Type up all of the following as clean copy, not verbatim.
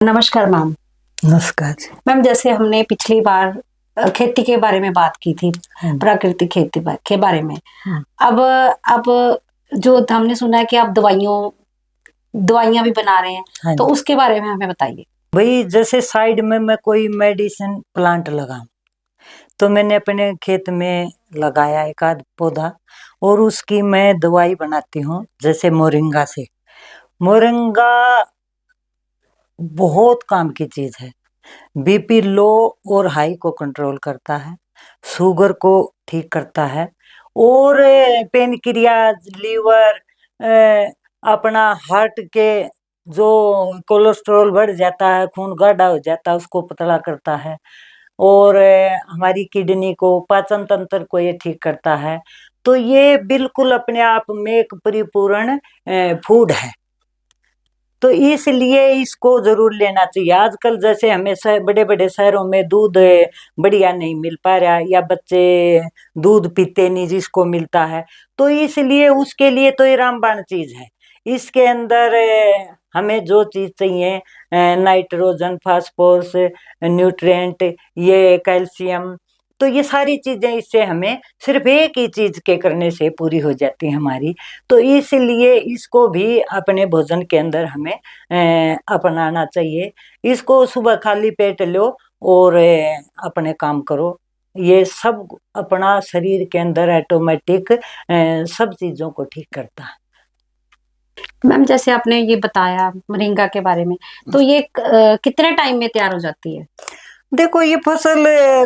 नमस्कार मैम। नमस्कार जी। मैम, जैसे हमने पिछली बार खेती के बारे में बात की थी, हाँ। प्राकृतिक खेती के बारे में। हाँ। अब जो हमने सुना है कि आप दवाइयाँ भी बना रहे हैं, हाँ तो जी। उसके बारे में हमें बताइए। भाई जैसे साइड में मैं कोई मेडिसिन प्लांट लगाऊं तो मैंने अपने खेत में लगाया एक आध पौधा और उसकी मैं दवाई बनाती हूँ। जैसे मोरिंगा से, मोरिंगा बहुत काम की चीज है। बीपी लो और हाई को कंट्रोल करता है, शुगर को ठीक करता है और पेनक्रियाज, लीवर, अपना हार्ट के जो कोलेस्ट्रॉल बढ़ जाता है, खून गाढ़ा हो जाता है, उसको पतला करता है और हमारी किडनी को, पाचन तंत्र को ये ठीक करता है। तो ये बिल्कुल अपने आप में एक परिपूर्ण फूड है। तो इसलिए इसको जरूर लेना चाहिए। आजकल जैसे हमें बड़े बड़े शहरों में दूध बढ़िया नहीं मिल पा रहा है या बच्चे दूध पीते नहीं जिसको मिलता है, तो इसलिए उसके लिए तो ये रामबाण चीज है। इसके अंदर हमें जो चीज चाहिए, नाइट्रोजन, फास्फोरस, न्यूट्रिएंट, ये कैल्शियम, तो ये सारी चीजें इससे हमें सिर्फ एक ही चीज के करने से पूरी हो जाती है हमारी। तो इसलिए इसको भी अपने भोजन के अंदर हमें अपनाना चाहिए। इसको सुबह खाली पेट लो और अपने काम करो। ये सब अपना शरीर के अंदर ऑटोमेटिक सब चीजों को ठीक करता है। मैम, जैसे आपने ये बताया मोरिंगा के बारे में, तो ये कितने टाइम में तैयार हो जाती है? देखो ये फसल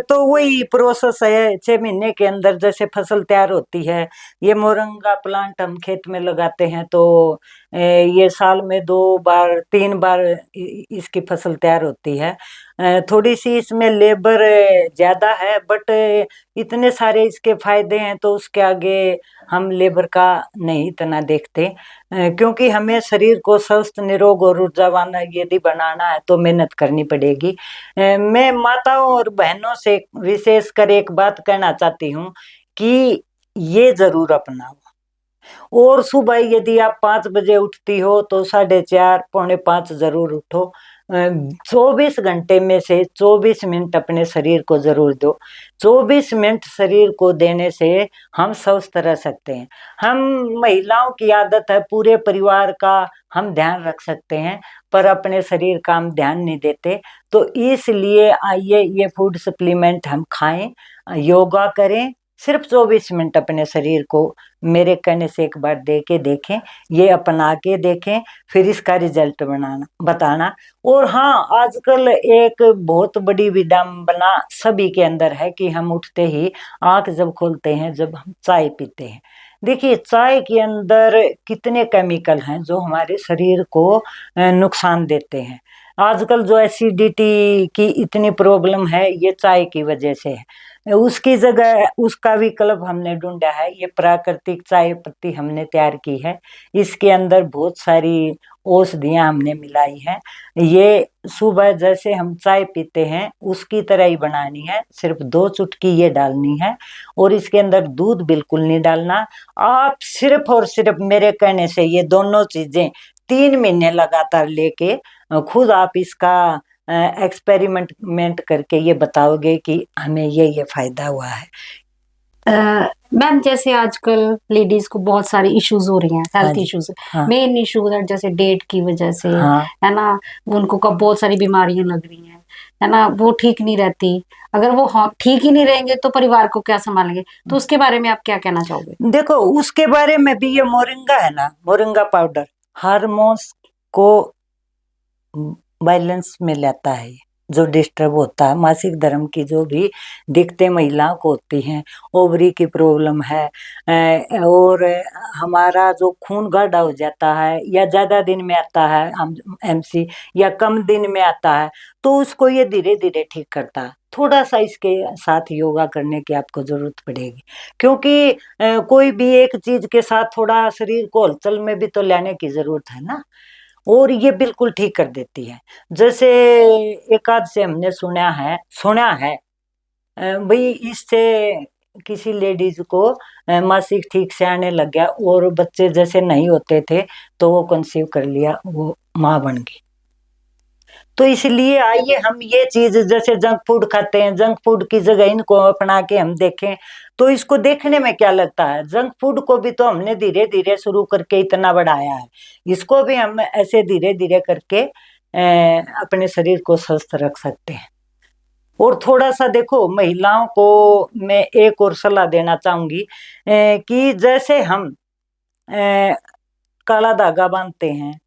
तो वही प्रोसेस है, 6 महीने के अंदर जैसे फसल तैयार होती है। ये मोरंगा प्लांट हम खेत में लगाते हैं तो ये साल में 2 बार 3 बार इसकी फसल तैयार होती है। थोड़ी सी इसमें लेबर ज्यादा है, बट इतने सारे इसके फायदे हैं तो उसके आगे हम लेबर का नहीं इतना देखते, क्योंकि हमें शरीर को स्वस्थ, निरोग और ऊर्जावान यदि बनाना है तो मेहनत करनी पड़ेगी। मैं माताओं और बहनों से विशेषकर एक बात कहना चाहती हूँ कि ये जरूर अपनाओ। और सुबह यदि आप 5 बजे उठती हो तो 4:30 4:45 जरूर उठो। 24 घंटे में से 24 मिनट अपने शरीर को जरूर दो। 24 मिनट शरीर को देने से हम स्वस्थ रह सकते हैं। हम महिलाओं की आदत है पूरे परिवार का हम ध्यान रख सकते हैं, पर अपने शरीर का हम ध्यान नहीं देते। तो इसलिए आइए ये फूड सप्लीमेंट हम खाएं, योगा करें, सिर्फ 24 मिनट अपने शरीर को मेरे कहने से एक बार दे के देखें, ये अपना के देखें, फिर इसका रिजल्ट बताना। और हाँ, आजकल एक बहुत बड़ी विडंबना सभी के अंदर है कि हम उठते ही आंख जब खोलते हैं, जब हम चाय पीते हैं, देखिए चाय के अंदर कितने केमिकल हैं जो हमारे शरीर को नुकसान देते हैं। आजकल जो एसिडिटी की इतनी प्रॉब्लम है ये चाय की वजह से है। उसकी जगह उसका विकल्प हमने ढूंढा है, ये प्राकृतिक चाय पत्ती हमने तैयार की है। इसके अंदर बहुत सारी औषधियां हमने मिलाई है। ये सुबह जैसे हम चाय पीते हैं उसकी तरह ही बनानी है, सिर्फ 2 चुटकी ये डालनी है और इसके अंदर दूध बिल्कुल नहीं डालना। आप सिर्फ और सिर्फ मेरे कहने से ये दोनों चीजें 3 महीने लगातार लेके खुद आप इसका एक्सपेरिमेंट करके ये बताओगे कि हमें ये फायदा हुआ है। मैम, जैसे आजकल लेडीज को बहुत सारे इश्यूज हो रही हैं, हाँ हेल्थ जी। इश्यूज। हाँ। मेन इश्यूज है जैसे डेट की वजह से, हाँ। है ना। उनको कब बहुत सारी बीमारियां लग रही हैं, है ना, वो ठीक नहीं रहती। अगर वो ठीक ही नहीं रहेंगे तो परिवार को क्या संभालेंगे? तो उसके बारे में आप क्या कहना चाहोगे? देखो उसके बारे में भी, ये मोरिंगा है ना, मोरिंगा पाउडर हार्मोन्स को बैलेंस में लाता है। जो डिस्टर्ब होता है, मासिक धर्म की जो भी दिक्कतें महिलाओं को होती हैं, ओवरी की प्रॉब्लम है, और हमारा जो खून गाढ़ा हो जाता है या ज्यादा दिन में आता है, हम एमसी, या कम दिन में आता है, तो उसको ये धीरे धीरे ठीक करता है। थोड़ा सा इसके साथ योगा करने की आपको जरूरत पड़ेगी, क्योंकि कोई भी एक चीज के साथ थोड़ा शरीर को हलचल में भी तो लाने की जरूरत है ना। और ये बिल्कुल ठीक कर देती है। जैसे एक आध से हमने सुना है भाई इससे किसी लेडीज को मासिक ठीक से आने लग गया और बच्चे जैसे नहीं होते थे तो वो कंसीव कर लिया, वो माँ बन गई। तो इसलिए आइए हम ये चीज, जैसे जंक फूड खाते हैं, जंक फूड की जगह इनको अपना के हम देखें, तो इसको देखने में क्या लगता है, जंक फूड को भी तो हमने धीरे धीरे शुरू करके इतना बढ़ाया है, इसको भी हम ऐसे धीरे धीरे करके अपने शरीर को स्वस्थ रख सकते हैं। और थोड़ा सा देखो, महिलाओं को मैं एक और सलाह देना चाहूंगी कि जैसे हम काला धागा बांधते हैं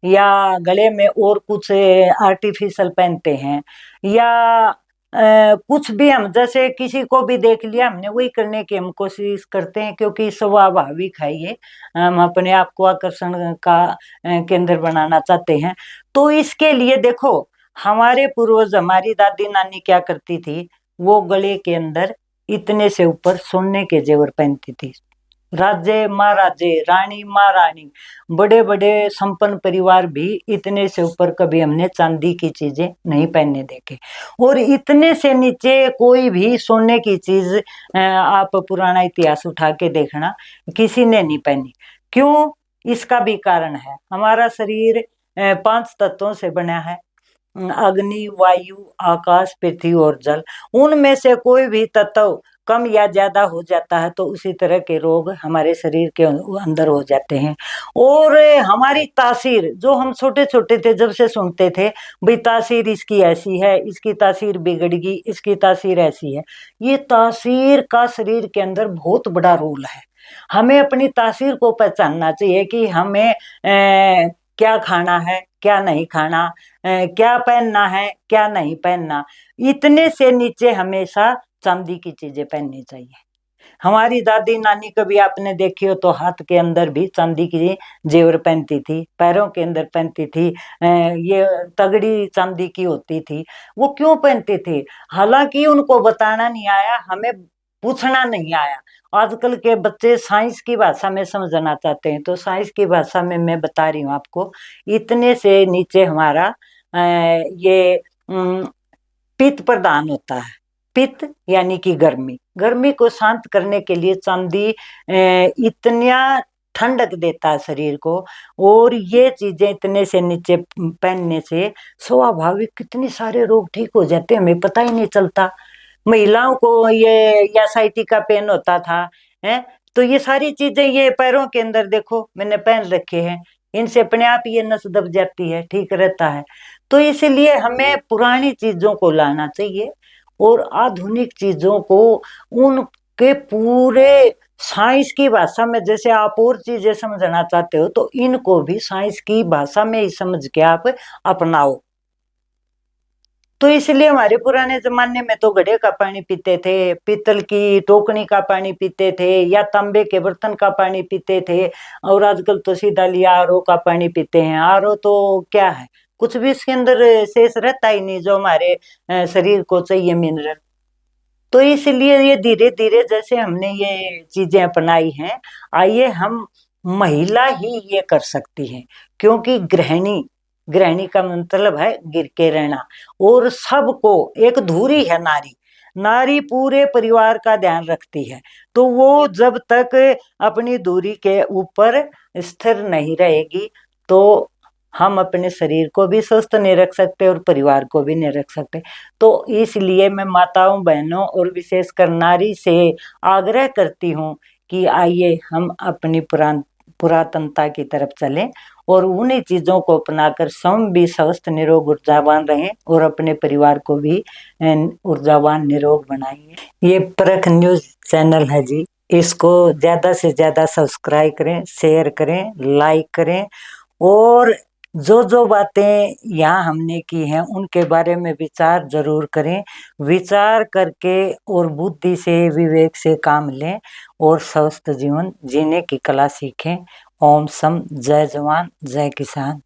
या गले में और कुछ आर्टिफिशियल पहनते हैं, या कुछ भी हम जैसे किसी को भी देख लिया हमने वही करने की हम कोशिश करते हैं, क्योंकि स्वाभाविक है ये, हम अपने आप को आकर्षण का केंद्र बनाना चाहते हैं। तो इसके लिए देखो, हमारे पूर्वज, हमारी दादी नानी क्या करती थी, वो गले के अंदर इतने से ऊपर सोने के जेवर पहनती थी। राजे महाराजे, रानी महारानी, बड़े बड़े संपन्न परिवार भी इतने से ऊपर कभी हमने चांदी की चीजें नहीं पहनने देखे, और इतने से नीचे कोई भी सोने की चीज आप पुराना इतिहास उठा के देखना, किसी ने नहीं पहनी। क्यों? इसका भी कारण है, हमारा शरीर 5 तत्वों से बना है, अग्नि, वायु, आकाश, पृथ्वी और जल। उनमें से कोई भी तत्व कम या ज्यादा हो जाता है तो उसी तरह के रोग हमारे शरीर के अंदर हो जाते हैं। और हमारी तासीर, जो हम छोटे छोटे थे जब से सुनते थे, भाई तासीर इसकी ऐसी है, इसकी तासीर बिगड़गी, इसकी तासीर ऐसी है, ये तासीर का शरीर के अंदर बहुत बड़ा रोल है। हमें अपनी तासीर को पहचानना चाहिए कि हमें क्या खाना है, क्या नहीं खाना, क्या पहनना है, क्या नहीं पहनना। इतने से नीचे हमेशा चांदी की चीजें पहननी चाहिए। हमारी दादी नानी कभी आपने देखी हो तो हाथ के अंदर भी चांदी की जेवर पहनती थी, पैरों के अंदर पहनती थी, ये तगड़ी चांदी की होती थी। वो क्यों पहनती थी? हालांकि उनको बताना नहीं आया, हमें पूछना नहीं आया। आजकल के बच्चे साइंस की भाषा में समझना चाहते हैं, तो साइंस की भाषा में मैं बता रही हूँ आपको। इतने से नीचे हमारा ये पित्त प्रदान होता है। पित्त यानी कि गर्मी, गर्मी को शांत करने के लिए चांदी इतना ठंडक देता है शरीर को। और ये चीजें इतने से नीचे पहनने से स्वाभाविक कितने सारे रोग ठीक हो जाते हैं, हमें पता ही नहीं चलता। महिलाओं को ये एसाइटी का पेन होता था, है, तो ये सारी चीजें ये पैरों के अंदर देखो मैंने पहन रखे हैं, इनसे अपने आप ये नस दब जाती है, ठीक रहता है। तो इसलिए हमें पुरानी चीजों को लाना चाहिए और आधुनिक चीजों को उनके पूरे साइंस की भाषा में, जैसे आप और चीजें समझना चाहते हो तो इनको भी साइंस की भाषा में ही समझ के आप अपनाओ। तो इसलिए हमारे पुराने जमाने में तो घड़े का पानी पीते थे, पीतल की टोकनी का पानी पीते थे, या तांबे के बर्तन का पानी पीते थे। और आजकल तो सीधा लिया आरओ का पानी पीते हैं। आरओ तो क्या है, कुछ भी इसके अंदर शेष रहता ही नहीं जो हमारे शरीर को चाहिए, मिनरल। तो इसलिए ये धीरे धीरे जैसे हमने ये चीजें अपनाई हैं, आइए हम, महिला ही ये कर सकती है, क्योंकि गृहिणी, गृहिणी का मतलब है गिर के रहना। और सबको एक धुरी है नारी, नारी पूरे परिवार का ध्यान रखती है। तो वो जब तक अपनी दूरी के ऊपर स्थिर नहीं रहेगी तो हम अपने शरीर को भी स्वस्थ नहीं रख सकते और परिवार को भी नहीं रख सकते। तो इसलिए मैं माताओं, बहनों और विशेषकर नारी से आग्रह करती हूँ कि आइए हम अपनी पुरातनता की तरफ चलें और उन्हीं चीजों को अपनाकर स्वयं भी स्वस्थ, निरोग, ऊर्जावान रहें और अपने परिवार को भी ऊर्जावान, निरोग बनाएंगे। ये परख न्यूज चैनल है जी, इसको ज्यादा से ज्यादा सब्सक्राइब करें, शेयर करें, लाइक करें, और जो जो बातें यहाँ हमने की हैं उनके बारे में विचार जरूर करें। विचार करके और बुद्धि से, विवेक से काम लें और स्वस्थ जीवन जीने की कला सीखें। ओम सम, जय जवान, जय किसान।